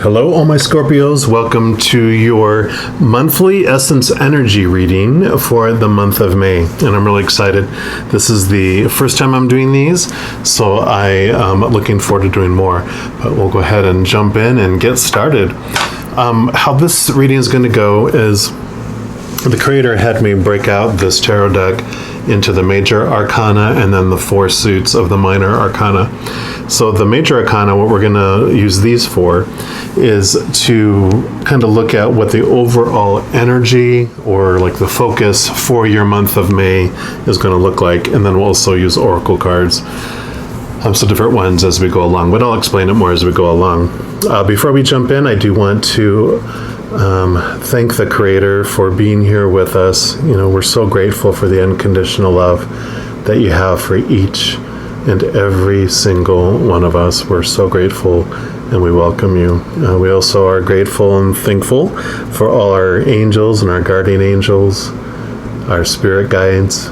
Hello, all my Scorpios. Welcome to your monthly Essence Energy reading for the month of May. And I'm really excited. This is the first time I'm doing these, so I am looking forward to doing more. But we'll go ahead and jump in and get started. How this reading is going to go is the Creator had me break out this tarot deck into the major arcana and then the four suits of the minor arcana. So the major arcana, what we're going to use these for is to kind of look at what the overall energy or like the focus for your month of May is going to look like. And then we'll also use oracle cards. So different ones as we go along, but I'll explain it more as we go along. Before we jump in, I do want to thank the Creator for being here with us. You know, we're so grateful for the unconditional love that you have for each and every single one of us. We're so grateful and we welcome you. We also are grateful and thankful for all our angels and our guardian angels, our spirit guides,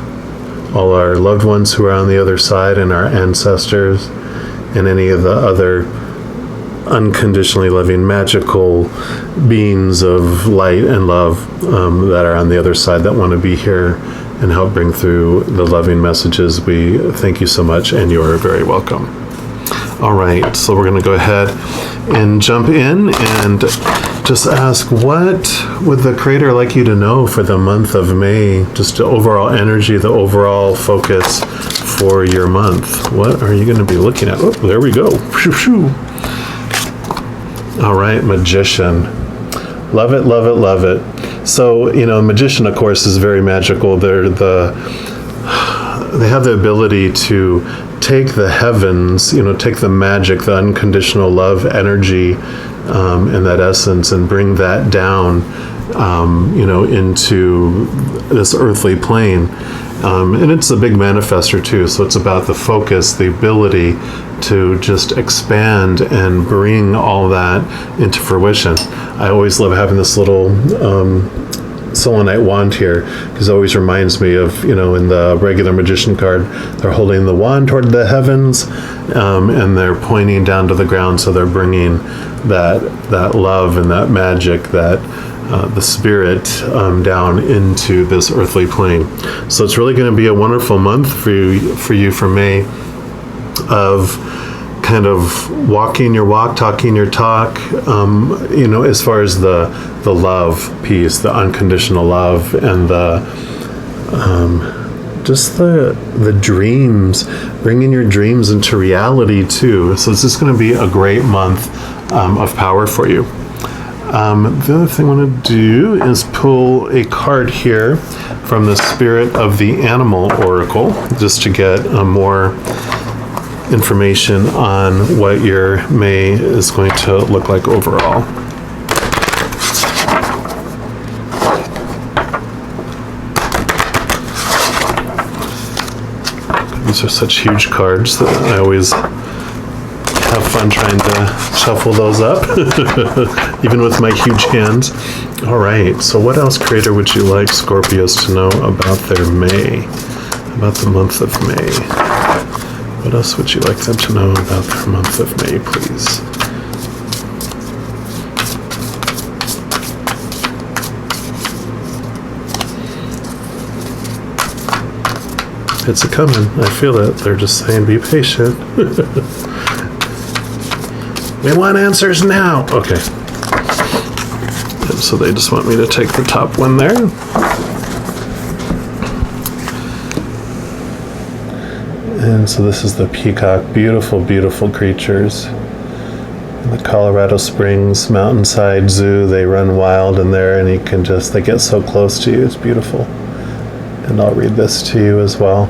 all our loved ones who are on the other side, and our ancestors, and any of the other unconditionally loving magical beings of light and love that are on the other side that want to be here and help bring through the loving messages. We thank you so much, and you're very welcome. All right, so we're going to go ahead and jump in and just ask, what would the Creator like you to know for the month of May? Just the overall energy, the overall focus for your month. What are you going to be looking at? Oh, there we go. All right, Magician. Love it, love it, love it. So, you know, Magician, of course, is very magical. They have the ability to take the heavens, you know, take the magic, the unconditional love energy, and that essence, and bring that down, you know, into this earthly plane. And it's a big manifester too. So it's about the focus, the ability to just expand and bring all that into fruition. I always love having this little selenite wand here, because it always reminds me of, you know, in the regular Magician card, they're holding the wand toward the heavens, and they're pointing down to the ground. So they're bringing that love and that magic, that the spirit down into this earthly plane. So it's really going to be a wonderful month for you for May, of kind of walking your walk, talking your talk, you know, as far as the love piece, the unconditional love, and the just the dreams, bringing your dreams into reality too. So it's just going to be a great month of power for you. The other thing I want to do is pull a card here from the Spirit of the Animal Oracle, just to get more information on what your May is going to look like overall. These are such huge cards that I always have fun trying to shuffle those up, even with my huge hands. All right, so what else, Creator, would you like Scorpios to know about their May, about the month of May? What else would you like them to know about their month of May, please? It's a-coming. I feel it. They're just saying, be patient. We want answers now. Okay. And so they just want me to take the top one there. And so this is the peacock. Beautiful, beautiful creatures. In the Colorado Springs Mountainside Zoo, they run wild in there, and they get so close to you. It's beautiful. And I'll read this to you as well.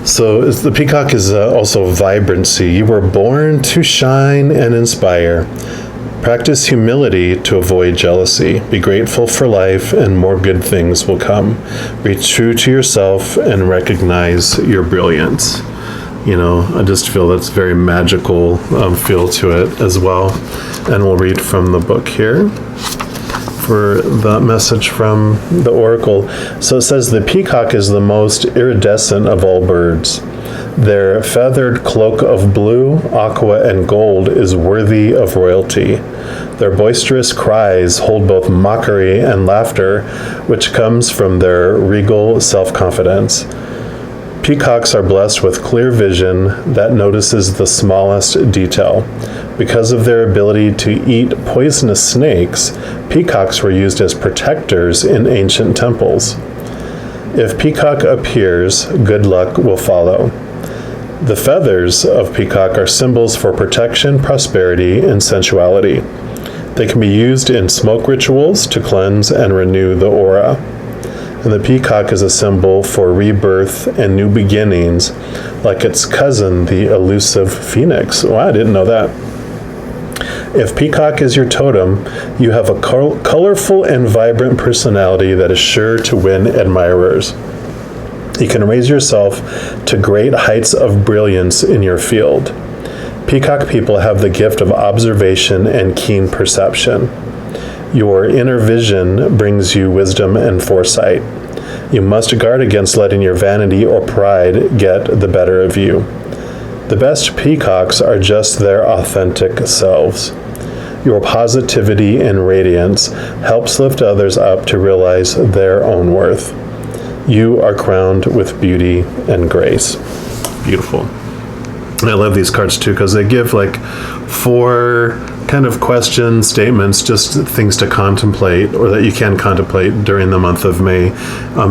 So the peacock is also vibrancy. You were born to shine and inspire. Practice humility to avoid jealousy. Be grateful for life, and more good things will come. Be true to yourself and recognize your brilliance. You know, I just feel that's very magical feel to it as well. And we'll read from the book here for the message from the oracle. So it says, the peacock is the most iridescent of all birds. Their feathered cloak of blue, aqua, and gold is worthy of royalty. Their boisterous cries hold both mockery and laughter, which comes from their regal self-confidence. Peacocks are blessed with clear vision that notices the smallest detail. Because of their ability to eat poisonous snakes, peacocks were used as protectors in ancient temples. If peacock appears, good luck will follow. The feathers of peacock are symbols for protection, prosperity, and sensuality. They can be used in smoke rituals to cleanse and renew the aura. And the peacock is a symbol for rebirth and new beginnings, like its cousin, the elusive phoenix. Wow, I didn't know that. If peacock is your totem, you have a colorful and vibrant personality that is sure to win admirers. You can raise yourself to great heights of brilliance in your field. Peacock people have the gift of observation and keen perception. Your inner vision brings you wisdom and foresight. You must guard against letting your vanity or pride get the better of you. The best peacocks are just their authentic selves. Your positivity and radiance helps lift others up to realize their own worth. You are crowned with beauty and grace. Beautiful. I love these cards too because they give like 4 kind of questions, statements, just things to contemplate or that you can contemplate during the month of May.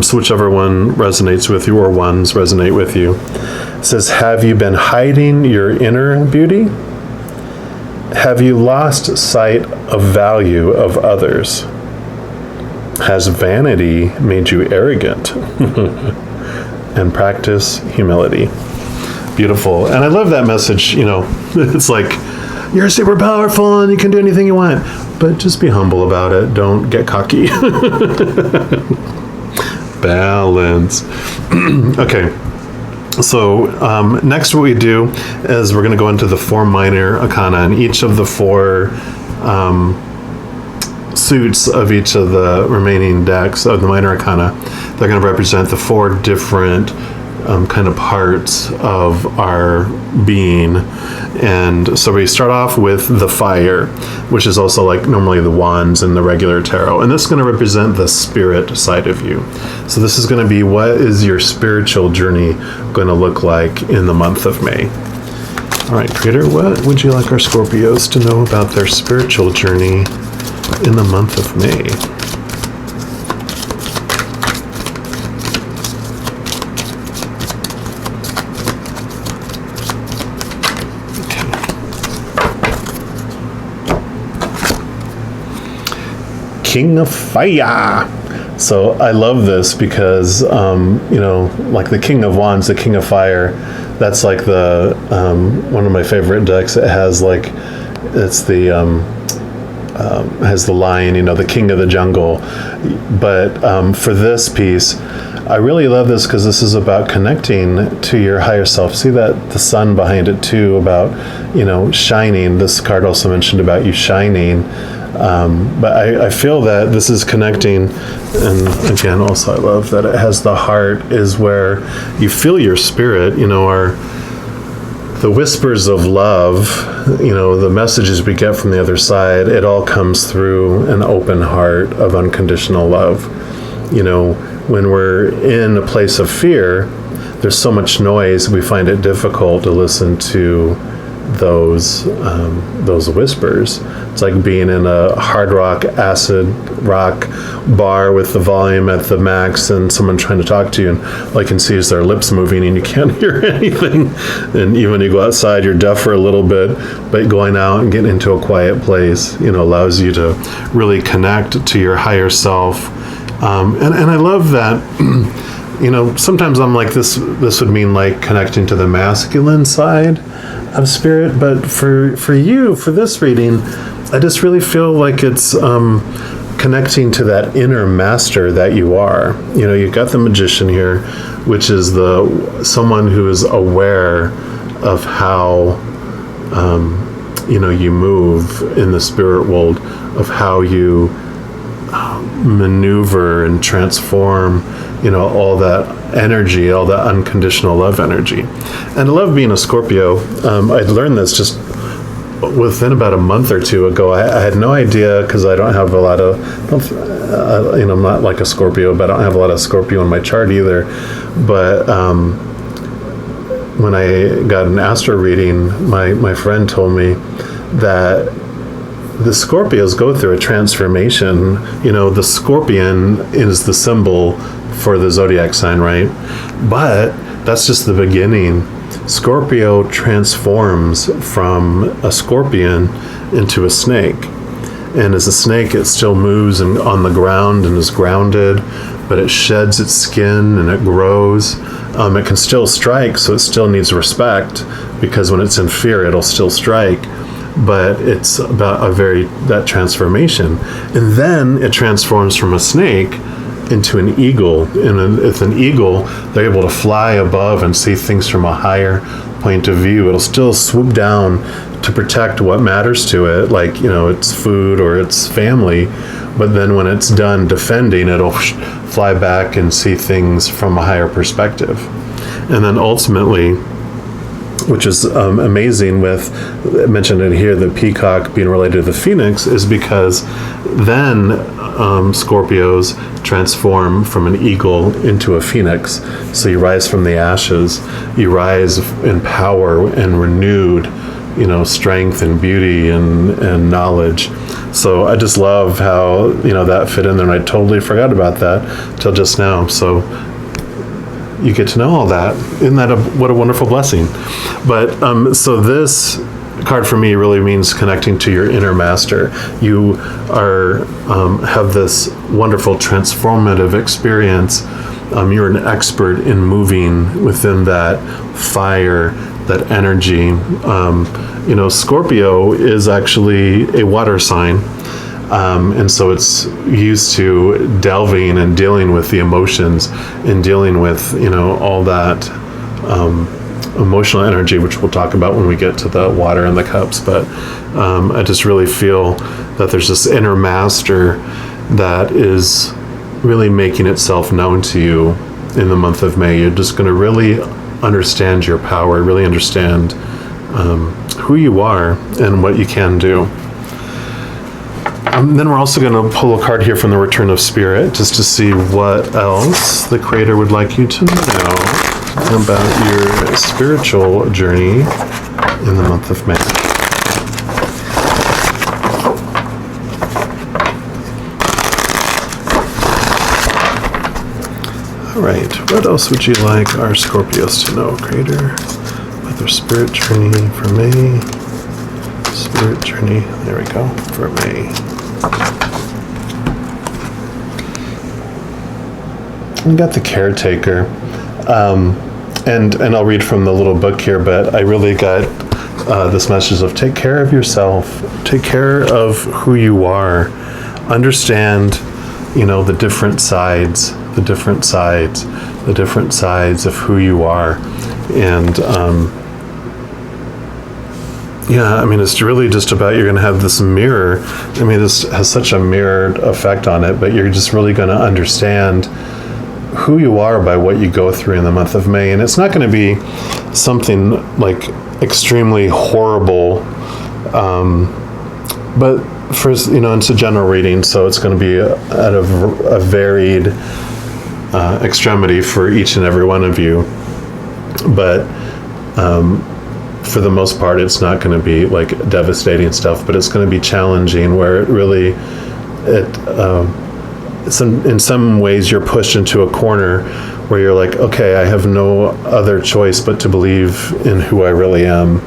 So whichever one resonates with you or ones resonate with you. It says, have you been hiding your inner beauty? Have you lost sight of value of others? Has vanity made you arrogant? And practice humility. Beautiful. And I love that message, it's like, you're super powerful and you can do anything you want, but just be humble about it. Don't get cocky. Balance. Okay. So next what we do is we're going to go into the 4 minor arcana, and each of the 4 suits of each of the remaining decks of the minor arcana, they're going to represent the 4 different kind of parts of our being. And so we start off with the fire, which is also like normally the wands in the regular tarot, and this is going to represent the spirit side of you. So this is going to be, what is your spiritual journey going to look like in the month of May? All right, Creator, what would you like our Scorpios to know about their spiritual journey in the month of May? King of Fire. So I love this because, like the King of Wands, the King of Fire, that's like the, one of my favorite decks. It has like, it's the, has the lion, the King of the Jungle. But for this piece, I really love this because this is about connecting to your higher self. See that the sun behind it too, about, shining. This card also mentioned about you shining. But I feel that this is connecting, and again, also I love that it has the heart is where you feel your spirit, the whispers of love, the messages we get from the other side, it all comes through an open heart of unconditional love. When we're in a place of fear, there's so much noise, we find it difficult to listen to those whispers. It's like being in a hard rock, acid rock bar with the volume at the max and someone trying to talk to you, and all you can see is their lips moving and you can't hear anything. And even when you go outside, you're deaf for a little bit, but going out and getting into a quiet place, allows you to really connect to your higher self. And I love that, sometimes I'm like, this would mean like connecting to the masculine side of spirit, but for you, for this reading, I just really feel like it's connecting to that inner master that you are. You've got the Magician here, which is someone who is aware of how you move in the spirit world, of how you maneuver and transform, all that energy, all that unconditional love energy. And I love being a Scorpio. I learned this just within about a month or two ago. I had no idea, because I don't have a lot of, I'm not like a Scorpio, but I don't have a lot of Scorpio in my chart either. But when I got an astro reading, my friend told me that the Scorpios go through a transformation. The scorpion is the symbol for the zodiac sign, right? But that's just the beginning. Scorpio transforms from a scorpion into a snake. And as a snake, it still moves on the ground and is grounded, but it sheds its skin and it grows. It can still strike, so it still needs respect, because when it's in fear, it'll still strike. But it's about that transformation. And then it transforms from a snake into an eagle. And with an eagle, they're able to fly above and see things from a higher point of view. It'll still swoop down to protect what matters to it, like, its food or its family. But then when it's done defending, it'll fly back and see things from a higher perspective. And then ultimately, which is amazing I mentioned it here, the peacock being related to the phoenix, is because then Scorpios transform from an eagle into a phoenix. So you rise from the ashes, you rise in power and renewed, strength and beauty and knowledge. So I just love how, that fit in there, and I totally forgot about that till just now. So you get to know all that. Isn't that what a wonderful blessing? But so this card for me really means connecting to your inner master. You have this wonderful transformative experience. You're an expert in moving within that fire, that energy. Scorpio is actually a water sign. And so it's used to delving and dealing with the emotions and dealing with, all that emotional energy, which we'll talk about when we get to the water and the cups. But I just really feel that there's this inner master that is really making itself known to you in the month of May. You're just going to really understand your power, really understand who you are and what you can do. Then we're also going to pull a card here from the Return of Spirit, just to see what else the Creator would like you to know about your spiritual journey in the month of May. All right, what else would you like our Scorpios to know, Creator, about their spirit journey for May? Spirit journey, there we go, for May. We got the Caretaker, and I'll read from the little book here, but I really got this message of take care of yourself, take care of who you are, understand, the different sides of who you are, and it's really just about, you're going to have this mirror. This has such a mirrored effect on it, but you're just really going to understand who you are by what you go through in the month of May. And it's not going to be something like extremely horrible, but it's a general reading, so it's going to be at a varied extremity for each and every one of you. But for the most part, it's not going to be like devastating stuff, but it's going to be challenging, where in some ways you're pushed into a corner where you're like, okay, I have no other choice but to believe in who I really am,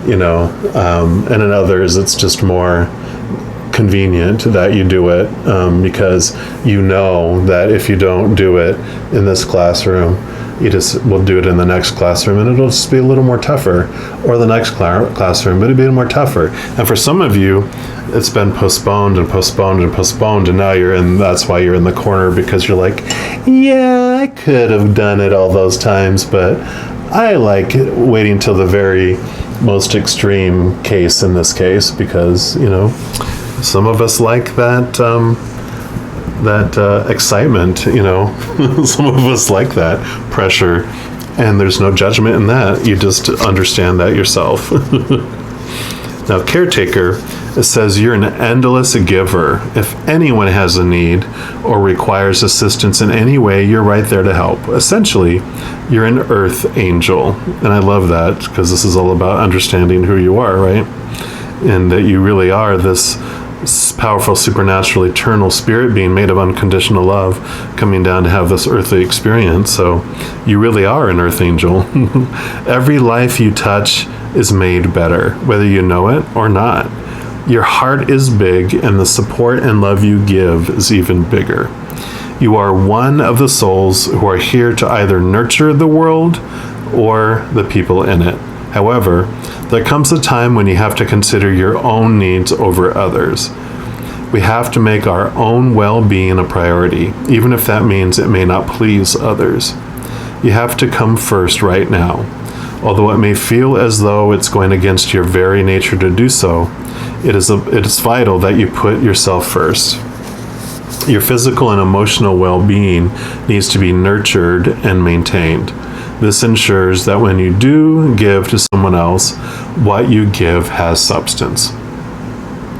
and in others it's just more convenient that you do it, because that if you don't do it in this classroom, you just will do it in the next classroom, and it'll just be a little more tougher, or the next classroom, but it'll be more tougher. And for some of you, it's been postponed, and now that's why you're in the corner, because you're like, yeah, I could have done it all those times, but I like waiting till the very most extreme case in this case, because, some of us like that excitement, some of us like that pressure, and there's no judgment in that. You just understand that yourself. Now, caretaker, it says you're an endless giver. If anyone has a need or requires assistance in any way, you're right there to help. Essentially, you're an earth angel. And I love that because this is all about understanding who you are, right? And that you really are this powerful, supernatural, eternal spirit being made of unconditional love coming down to have this earthly experience. So you really are an earth angel. Every life you touch is made better, whether you know it or not. Your heart is big, and the support and love you give is even bigger. You are one of the souls who are here to either nurture the world or the people in it. However, there comes a time when you have to consider your own needs over others. We have to make our own well-being a priority, even if that means it may not please others. You have to come first right now. Although it may feel as though it's going against your very nature to do so, it is vital that you put yourself first. Your physical and emotional well-being needs to be nurtured and maintained. This ensures that when you do give to someone else, what you give has substance.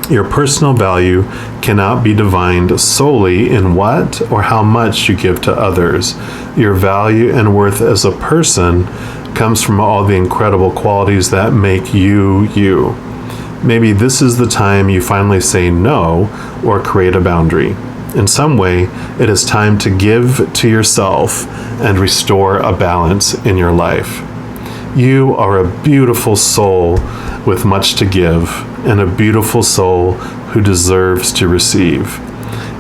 Your personal value cannot be divined solely in what or how much you give to others. Your value and worth as a person comes from all the incredible qualities that make you, you. Maybe this is the time you finally say no or create a boundary. In some way, it is time to give to yourself and restore a balance in your life. You are a beautiful soul with much to give, and a beautiful soul who deserves to receive.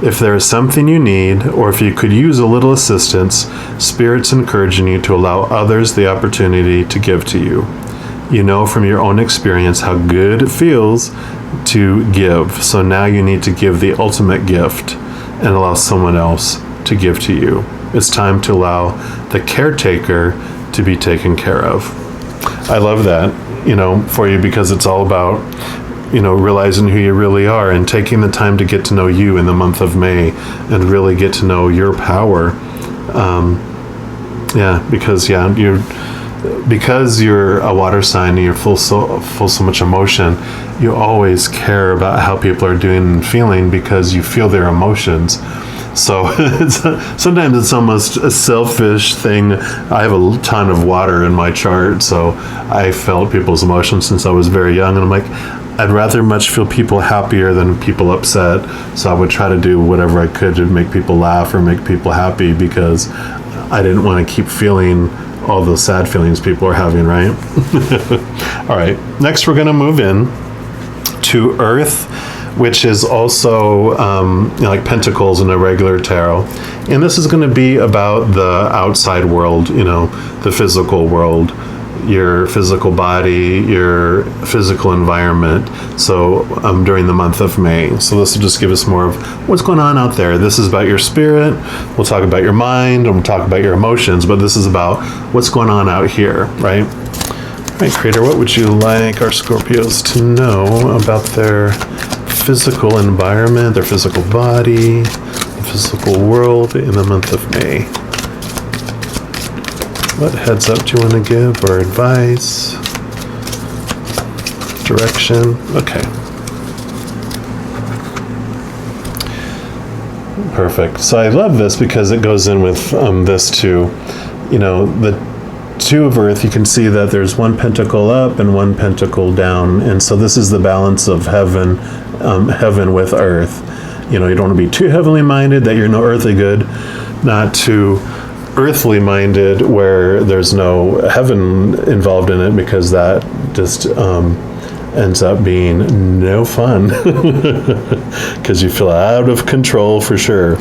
If there is something you need, or if you could use a little assistance, Spirit's encouraging you to allow others the opportunity to give to you. You know from your own experience how good it feels to give, so now you need to give the ultimate gift and allow someone else to give to you. It's time to allow the caretaker to be taken care of. I love that, for you, because it's all about, realizing who you really are and taking the time to get to know you in the month of May and really get to know your power. Because you're a water sign and you're full so much emotion, you always care about how people are doing and feeling because you feel their emotions. So sometimes it's almost a selfish thing. I have a ton of water in my chart, so I felt people's emotions since I was very young, and I'm like, I'd rather much feel people happier than people upset. So I would try to do whatever I could to make people laugh or make people happy because I didn't want to keep feeling all those sad feelings people are having, right? All right, next we're going to move in to Earth, which is also like Pentacles in a regular tarot. And this is going to be about the outside world, the physical world, your physical body, your physical environment. So during the month of May. So this will just give us more of what's going on out there. This is about your spirit. We'll talk about your mind and we'll talk about your emotions, but this is about what's going on out here, right? All right, Creator, what would you like our Scorpios to know about their physical environment, their physical body, the physical world in the month of May? What heads up do you want to give, or advice, direction? Okay. Perfect. So I love this because it goes in with this too. The Two of Earth, you can see that there's one pentacle up and one pentacle down. And so this is the balance of heaven with earth. You don't want to be too heavenly minded that you're no earthly good, not too earthly minded where there's no heaven involved in it, because that just ends up being no fun because you feel out of control for sure.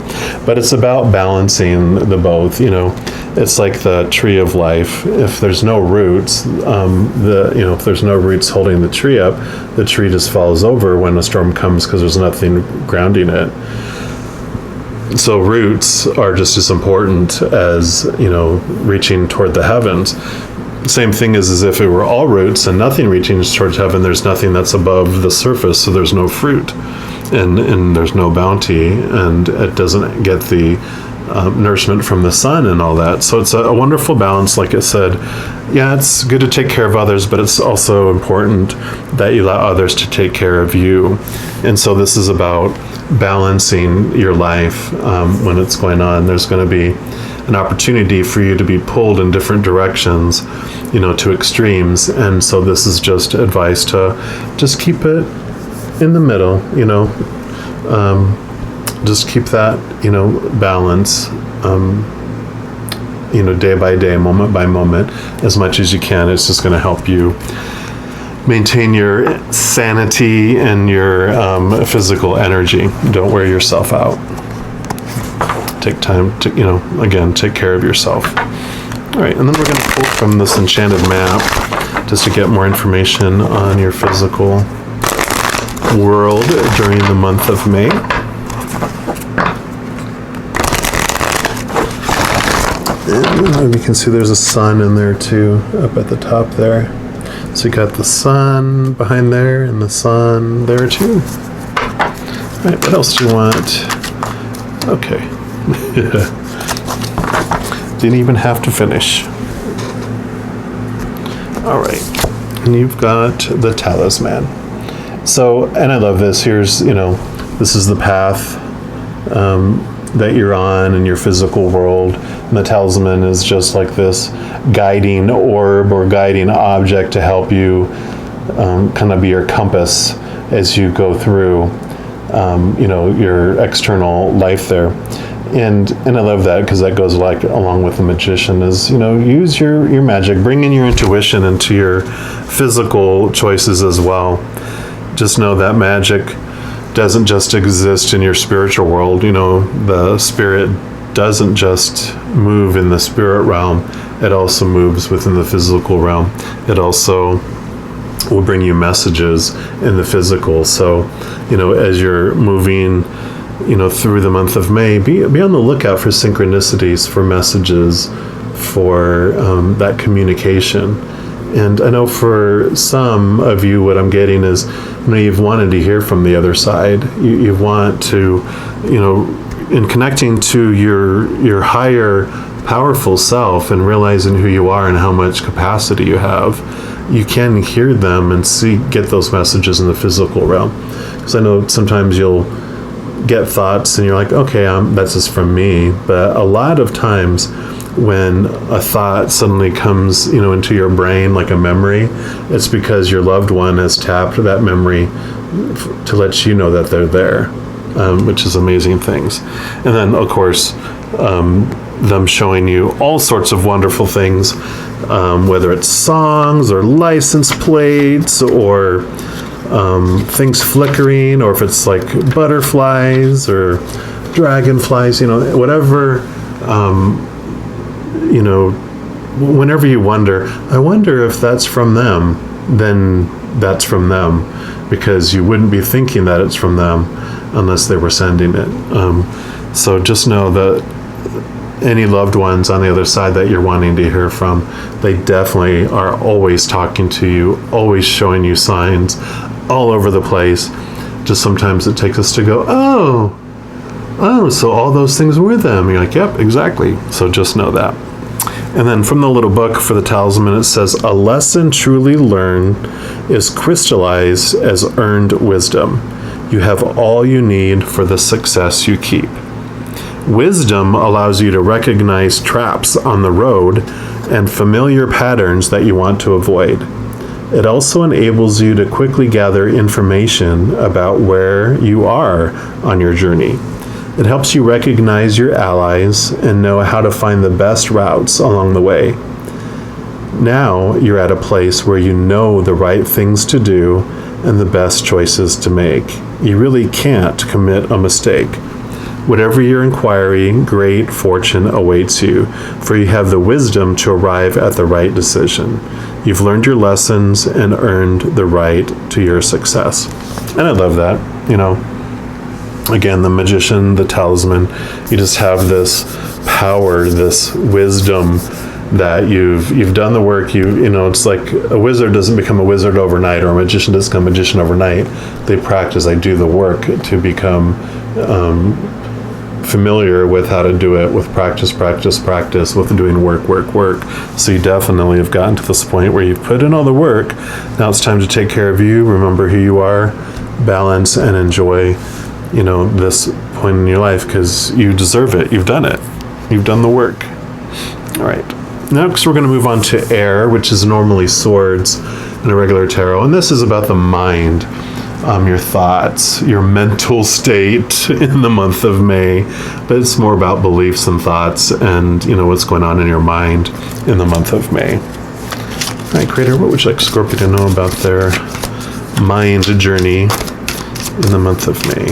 But it's about balancing the both. It's like the tree of life. If there's no roots, if there's no roots holding the tree up, the tree just falls over when a storm comes because there's nothing grounding it. So roots are just as important as, reaching toward the heavens. Same thing as if it were all roots and nothing reaching towards heaven, there's nothing that's above the surface, so there's no fruit and there's no bounty, and it doesn't get the nourishment from the sun and all that. So it's a wonderful balance. Like I said, yeah, it's good to take care of others, but it's also important that you allow others to take care of you. And so this is about balancing your life when it's going on. There's going to be an opportunity for you to be pulled in different directions, to extremes. And so this is just advice to just keep it in the middle, just keep that, balance, day by day, moment by moment, as much as you can. It's just going to help you maintain your sanity and your physical energy. Don't wear yourself out. Take time to, again, take care of yourself. All right, and then we're going to pull from this enchanted map just to get more information on your physical world during the month of May. And you can see there's a sun in there too, up at the top there. So you got the sun behind there and the sun there too. All right, what else do you want? Okay. Didn't even have to finish. All right, and you've got the talisman. So, and I love this. Here's, this is the path that you're on in your physical world. And the talisman is just like this guiding orb or guiding object to help you kind of be your compass as you go through, your external life there. And I love that because that goes along with the magician is, use your magic, bring in your intuition into your physical choices as well. Just know that magic doesn't just exist in your spiritual world. The spirit doesn't just move in the spirit realm. It also moves within the physical realm. It also will bring you messages in the physical. So, as you're moving, through the month of May, be on the lookout for synchronicities, for messages, for that communication. And I know for some of you, what I'm getting is, you've wanted to hear from the other side. You want to, in connecting to your higher powerful self and realizing who you are and how much capacity you have, you can hear them and get those messages in the physical realm. Because I know sometimes you'll get thoughts and you're like, okay, that's just from me. But a lot of times when a thought suddenly comes, into your brain like a memory, it's because your loved one has tapped that memory to let you know that they're there, which is amazing things. And then, of course, them showing you all sorts of wonderful things, whether it's songs or license plates or things flickering, or if it's like butterflies or dragonflies, whatever, whenever you wonder, I wonder if that's from them, then that's from them, because you wouldn't be thinking that it's from them unless they were sending it. So just know that any loved ones on the other side that you're wanting to hear from, they definitely are always talking to you, always showing you signs all over the place. Just sometimes it takes us to go, oh, so all those things were them. You're like, yep, exactly. So just know that. And then from the little book for the talisman, it says, a lesson truly learned is crystallized as earned wisdom. You have all you need for the success you keep. Wisdom allows you to recognize traps on the road and familiar patterns that you want to avoid. It also enables you to quickly gather information about where you are on your journey. It helps you recognize your allies and know how to find the best routes along the way. Now you're at a place where you know the right things to do and the best choices to make. You really can't commit a mistake. Whatever your inquiry, great fortune awaits you, for you have the wisdom to arrive at the right decision. You've learned your lessons and earned the right to your success. And I love that, Again, the magician, the talisman, you just have this power, this wisdom that you've done the work. It's like a wizard doesn't become a wizard overnight, or a magician doesn't become a magician overnight. They practice, they do the work to become familiar with how to do it with practice, with doing work. So you definitely have gotten to this point where you've put in all the work. Now it's time to take care of you, remember who you are, balance, and enjoy, this point in your life, because you deserve it. You've done it. You've done the work. All right. Next, we're going to move on to air, which is normally swords in a regular tarot. And this is about the mind, your thoughts, your mental state in the month of May. But it's more about beliefs and thoughts and, what's going on in your mind in the month of May. All right, Creator, what would you like Scorpio to know about their mind journey in the month of May?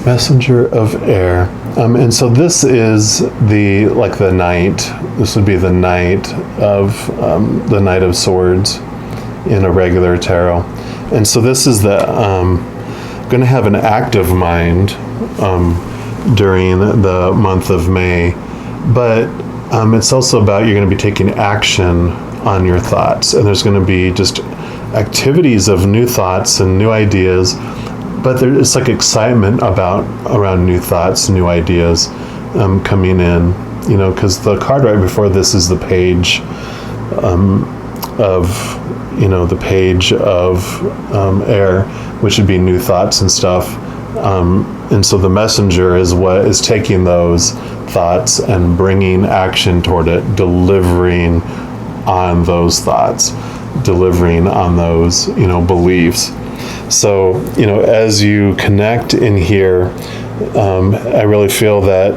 Messenger of air. And so this is the knight. This would be the knight of swords in a regular tarot. And so this is going to have an active mind during the month of May. But it's also about, you're going to be taking action on your thoughts. And there's going to be just activities of new thoughts and new ideas. But it's like excitement around new thoughts, new ideas coming in, because the card right before this is the page of air, which would be new thoughts and stuff. And so the messenger is what is taking those thoughts and bringing action toward it, delivering on those thoughts, delivering on those, beliefs. So, as you connect in here, I really feel that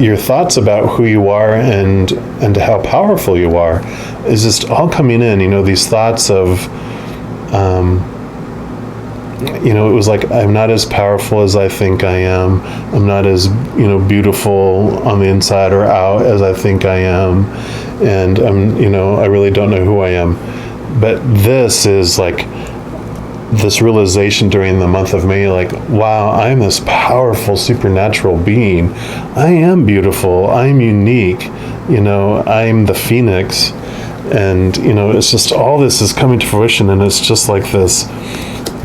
your thoughts about who you are and how powerful you are is just all coming in. These thoughts of, it was like, I'm not as powerful as I think I am. I'm not as, beautiful on the inside or out as I think I am. And I really don't know who I am. But this is like, this realization during the month of May, like, wow, I'm this powerful supernatural being. I am beautiful. I'm unique. I'm the phoenix. And, it's just all this is coming to fruition. And it's just like this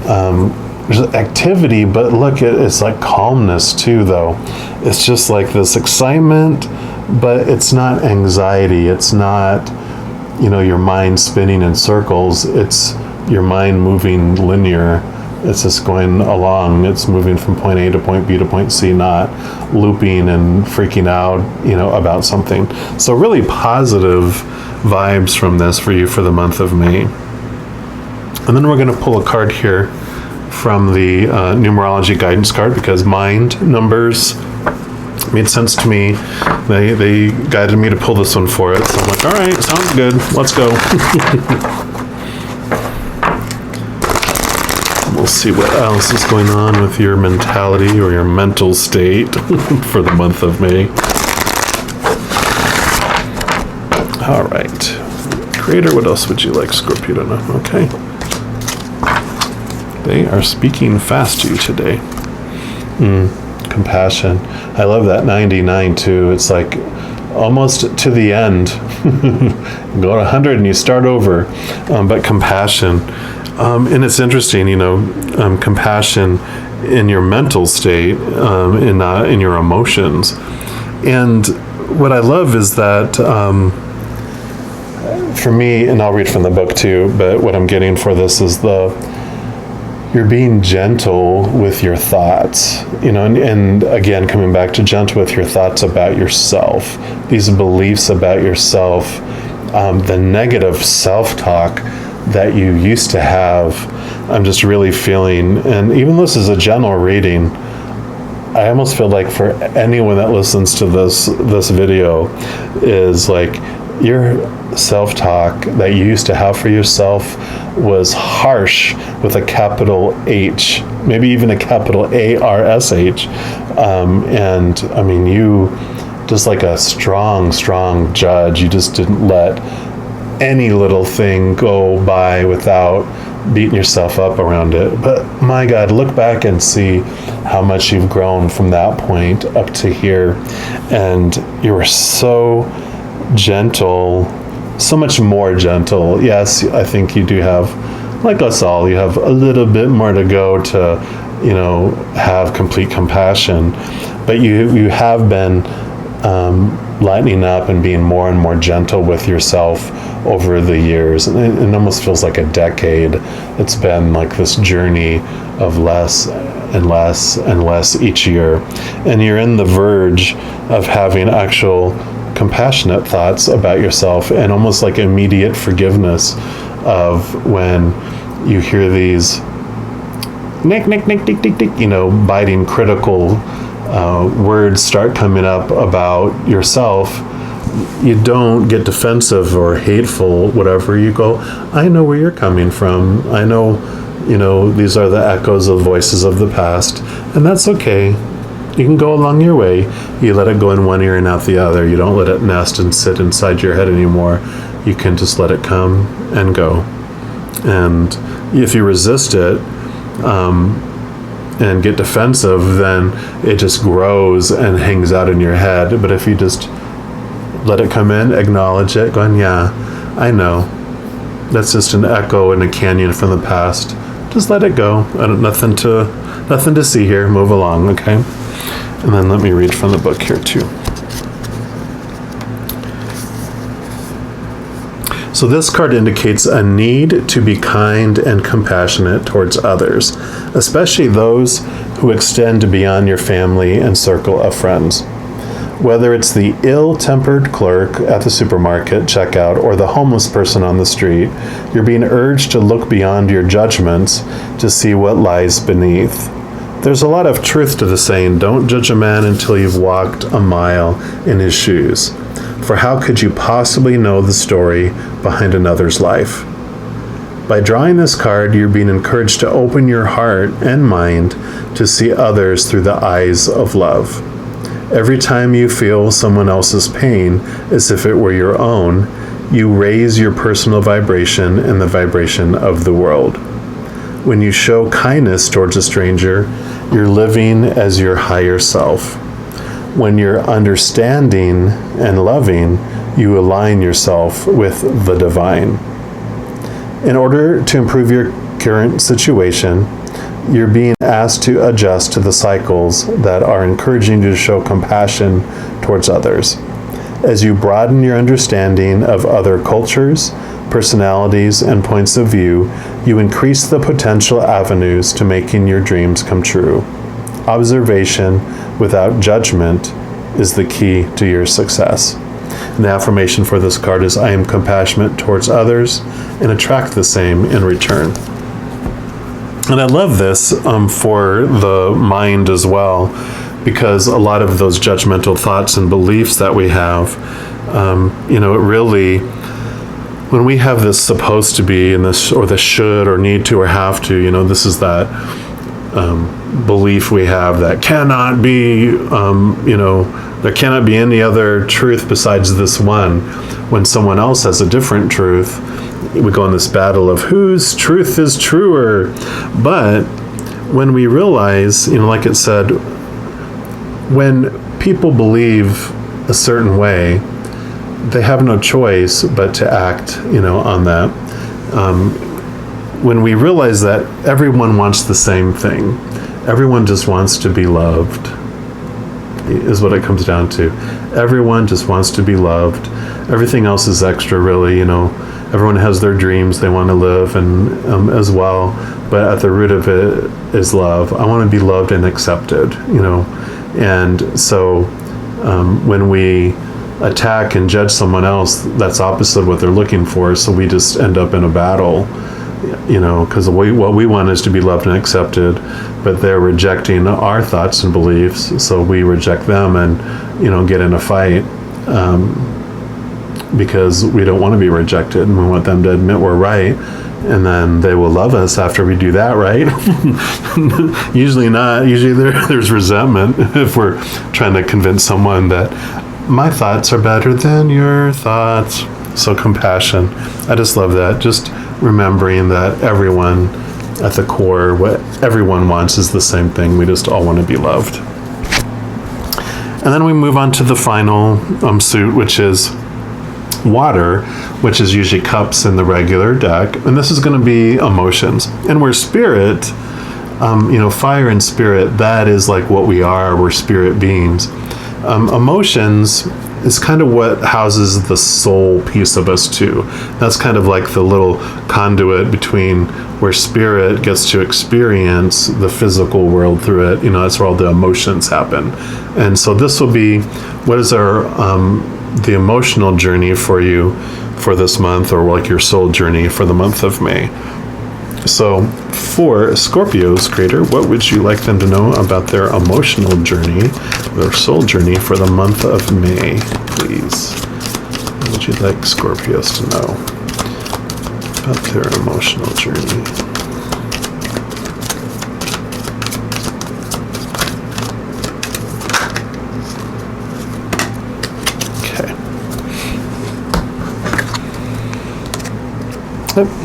there's activity, but look, it's like calmness too, though. It's just like this excitement, but it's not anxiety. It's not, your mind spinning in circles. It's your mind moving linear. It's just going along. It's moving from point A to point B to point C, not looping and freaking out, about something. So really positive vibes from this for you for the month of May. And then we're going to pull a card here from the numerology guidance card, because mind numbers made sense to me. They guided me to pull this one for it. So I'm like, all right, sounds good. Let's go. We'll see what else is going on with your mentality or your mental state for the month of May. All right. Creator, what else would you like Scorpio to know? Okay. They are speaking fast to you today. Compassion. I love that 99 too. It's like almost to the end. You go to 100 and you start over. But compassion. And it's interesting, compassion in your mental state, in your emotions. And what I love is that, for me, and I'll read from the book too, but what I'm getting for this is you're being gentle with your thoughts, and again, coming back to gentle with your thoughts about yourself, these beliefs about yourself, the negative self-talk that you used to have. I'm just really feeling, and even though this is a general reading, I almost feel like for anyone that listens to this video is like, your self-talk that you used to have for yourself was harsh with a capital H, maybe even a capital ARSH. And I mean, you just like a strong judge. You just didn't let any little thing go by without beating yourself up around it. But my God, look back and see how much you've grown from that point up to here. And you were so gentle, so much more gentle. Yes, I think you do have, like us all, you have a little bit more to go to, have complete compassion. But you have been lightening up and being more and more gentle with yourself over the years. And it almost feels like a decade. It's been like this journey of less and less and less each year. And you're in the verge of having actual compassionate thoughts about yourself and almost like immediate forgiveness of when you hear these nick, nick, nick, nick, nick, nick, biting critical words start coming up about yourself. You don't get defensive or hateful, whatever. You go, I know where you're coming from. I know, these are the echoes of voices of the past, and that's okay. You can go along your way. You let it go in one ear and out the other. You don't let it nest and sit inside your head anymore. You can just let it come and go. And if you resist it and get defensive, then it just grows and hangs out in your head. But if you just let it come in, acknowledge it, going, yeah, I know. That's just an echo in a canyon from the past. Just let it go. Nothing to see here. Move along, okay? And then let me read from the book here too. So this card indicates a need to be kind and compassionate towards others, especially those who extend beyond your family and circle of friends. Whether it's the ill-tempered clerk at the supermarket checkout or the homeless person on the street, you're being urged to look beyond your judgments to see what lies beneath. There's a lot of truth to the saying, don't judge a man until you've walked a mile in his shoes. For how could you possibly know the story behind another's life? By drawing this card, you're being encouraged to open your heart and mind to see others through the eyes of love. Every time you feel someone else's pain as if it were your own, you raise your personal vibration and the vibration of the world. When you show kindness towards a stranger, you're living as your higher self. When you're understanding and loving, you align yourself with the divine. In order to improve your current situation, you're being asked to adjust to the cycles that are encouraging you to show compassion towards others. As you broaden your understanding of other cultures, personalities, and points of view, you increase the potential avenues to making your dreams come true. Observation without judgment is the key to your success. And the affirmation for this card is, I am compassionate towards others and attract the same in return. And I love this for the mind as well, because a lot of those judgmental thoughts and beliefs that we have, it really, when we have this supposed to be and this, or this should or need to or have to, this is that belief we have that cannot be, there cannot be any other truth besides this one. When someone else has a different truth, we go in this battle of whose truth is truer. But when we realize, like it said, when people believe a certain way, they have no choice but to act, on that. When we realize that everyone wants the same thing, everyone just wants to be loved, is what it comes down to. Everyone just wants to be loved. Everything else is extra, really, Everyone has their dreams they want to live, and as well, but at the root of it is love. I want to be loved and accepted, and so when we attack and judge someone else, that's opposite of what they're looking for, so we just end up in a battle, because what we want is to be loved and accepted, but they're rejecting our thoughts and beliefs, so we reject them and, get in a fight. Because we don't want to be rejected and we want them to admit we're right, and then they will love us after we do that, right? Usually not. Usually there's resentment if we're trying to convince someone that my thoughts are better than your thoughts. So compassion. I just love that. Just remembering that everyone at the core, what everyone wants is the same thing. We just all want to be loved. And then we move on to the final suit, which is water, which is usually cups in the regular deck, and this is going to be emotions. And where spirit, fire and spirit, that is like what we are. We're spirit beings. Emotions is kind of what houses the soul piece of us too. That's kind of like the little conduit between where spirit gets to experience the physical world through it. That's where all the emotions happen. And so this will be, what is our the emotional journey for you for this month, or like your soul journey for the month of May. So for Scorpio's creator, what would you like them to know about their emotional journey, their soul journey for the month of May, please? What would you like Scorpios to know about their emotional journey?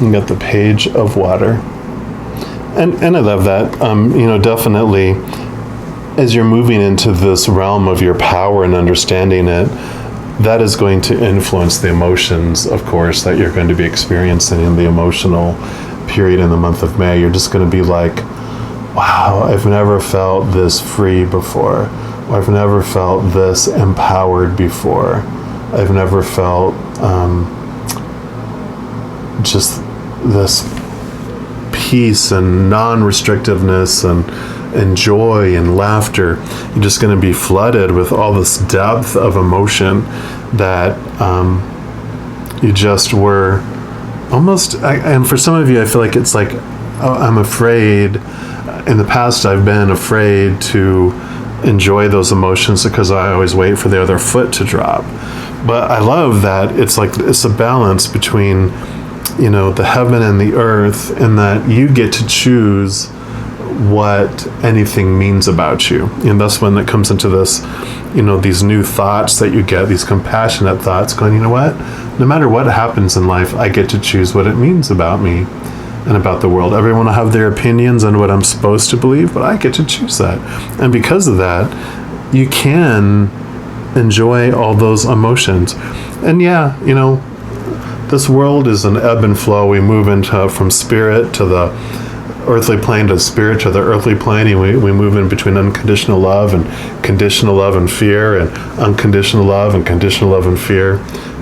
You got the Page of Water, and I love that. Definitely, as you're moving into this realm of your power and understanding it, that is going to influence the emotions, of course, that you're going to be experiencing in the emotional period in the month of May. You're just going to be like, wow, I've never felt this free before, or I've never felt this empowered before. I've never felt just this peace and non-restrictiveness and joy and laughter. You're just going to be flooded with all this depth of emotion that you just were almost, and for some of you, I feel like it's like, oh, I'm afraid. In the past, I've been afraid to enjoy those emotions because I always wait for the other foot to drop. But I love that it's a balance between the heaven and the earth, and that you get to choose what anything means about you. And that's when it comes into this, these new thoughts that you get, these compassionate thoughts going, you know what? No matter what happens in life, I get to choose what it means about me and about the world. Everyone will have their opinions on what I'm supposed to believe, but I get to choose that. And because of that, you can enjoy all those emotions. And this world is an ebb and flow. We move from spirit to the earthly plane, to spirit to the earthly plane, and we move in between unconditional love and conditional love and fear, and unconditional love and conditional love and fear.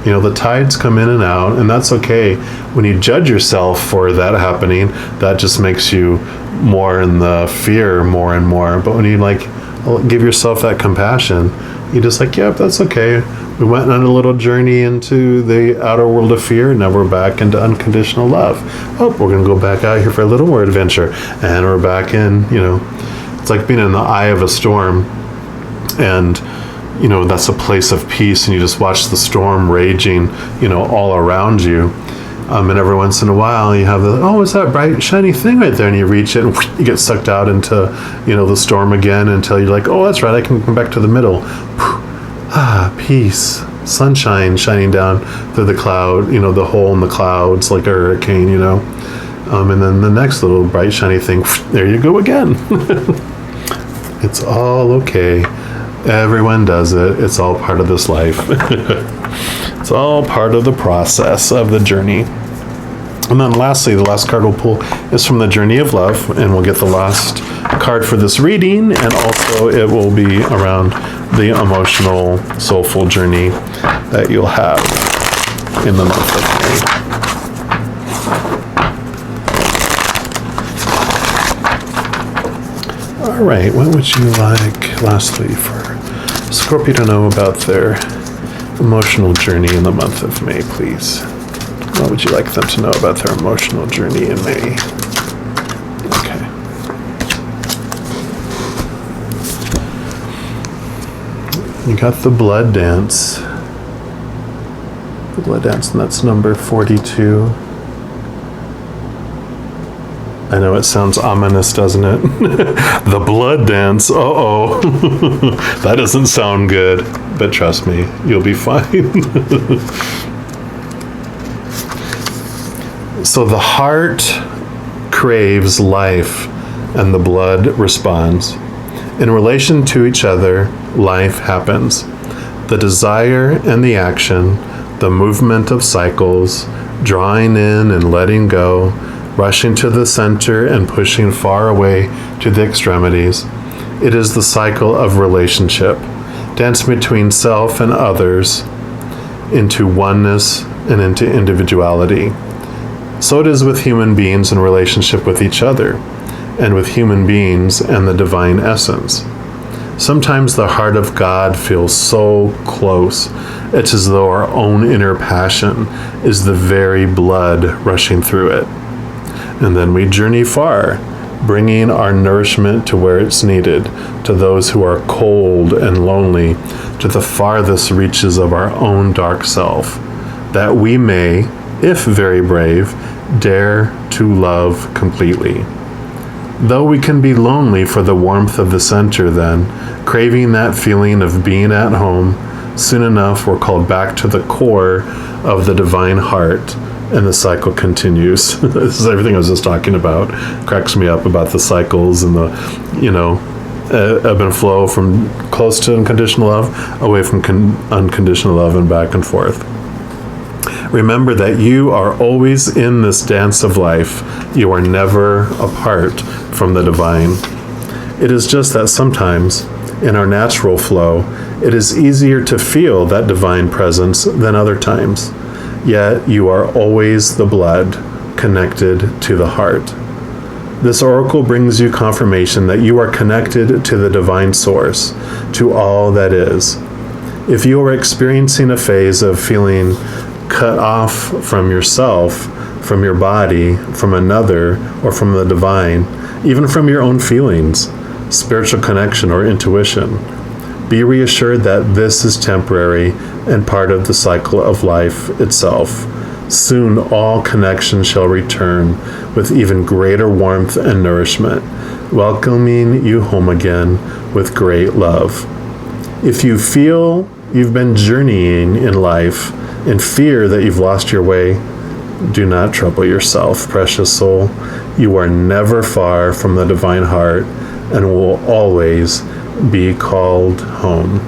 The tides come in and out, and that's okay. When you judge yourself for that happening, that just makes you more in the fear more and more. But when you give yourself that compassion, you're just like, yep, that's okay. We went on a little journey into the outer world of fear, and now we're back into unconditional love. Oh, we're going to go back out here for a little more adventure. And we're back in, it's like being in the eye of a storm. And, that's a place of peace, and you just watch the storm raging, all around you. And every once in a while you have what's that bright, shiny thing right there? And you reach it, and you get sucked out into, the storm again, until you're like, oh, that's right, I can come back to the middle. Peace, sunshine shining down through the cloud, the hole in the clouds, like a hurricane, and then the next little bright, shiny thing, there you go again. It's all okay. Everyone does it. It's all part of this life. It's all part of the process of the journey. And then lastly, the last card we'll pull is from the Journey of Love, and we'll get the last card for this reading, and also it will be around the emotional, soulful journey that you'll have in the month of May. All right, what would you like, lastly, for Scorpio to know about their emotional journey in the month of May, please? What would you like them to know about their emotional journey in May? Okay. You got the blood dance. The blood dance, and that's number 42. I know it sounds ominous, doesn't it? The blood dance. Uh-oh. That doesn't sound good. But trust me, you'll be fine. So the heart craves life, and the blood responds. In relation to each other, life happens. The desire and the action, the movement of cycles, drawing in and letting go, rushing to the center and pushing far away to the extremities. It is the cycle of relationship, dancing between self and others into oneness and into individuality. So it is with human beings in relationship with each other, and with human beings and the divine essence. Sometimes the heart of God feels so close, it's as though our own inner passion is the very blood rushing through it. And then we journey far, bringing our nourishment to where it's needed, to those who are cold and lonely, to the farthest reaches of our own dark self, that we may, if very brave, dare to love completely. Though we can be lonely for the warmth of the center then, craving that feeling of being at home, soon enough we're called back to the core of the divine heart, and the cycle continues. This is everything I was just talking about. Cracks me up about the cycles and the, ebb and flow from close to unconditional love, away from unconditional love, and back and forth. Remember that you are always in this dance of life. You are never apart from the divine. It is just that sometimes, in our natural flow, it is easier to feel that divine presence than other times. Yet you are always the blood connected to the heart. This oracle brings you confirmation that you are connected to the divine source, to all that is. If you are experiencing a phase of feeling cut off from yourself, from your body, from another, or from the divine, even from your own feelings, spiritual connection, or intuition, be reassured that this is temporary and part of the cycle of life itself. Soon all connection shall return with even greater warmth and nourishment, welcoming you home again with great love. If you feel you've been journeying in life and fear that you've lost your way, do not trouble yourself, precious soul. You are never far from the divine heart and will always be called home.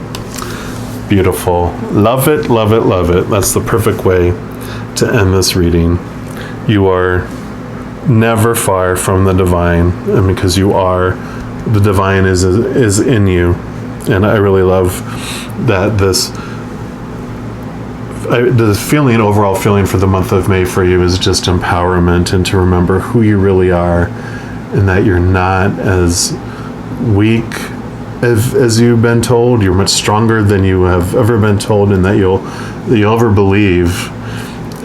Beautiful. Love it, love it, love it. That's the perfect way to end this reading. You are never far from the divine, and because you are, the divine is in you. And I really love that the feeling, overall feeling for the month of May for you is just empowerment, and to remember who you really are, and that you're not as weak as you've been told. You're much stronger than you have ever been told, and that you'll ever believe,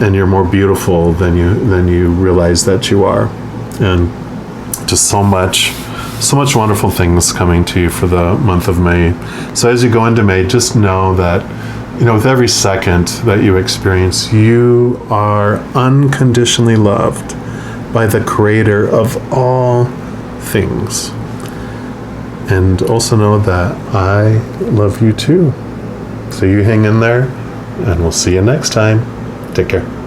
and you're more beautiful than you realize that you are. And just so much wonderful things coming to you for the month of May. So as you go into May, just know that, with every second that you experience, you are unconditionally loved by the Creator of all things. And also know that I love you too. So you hang in there, and we'll see you next time. Take care.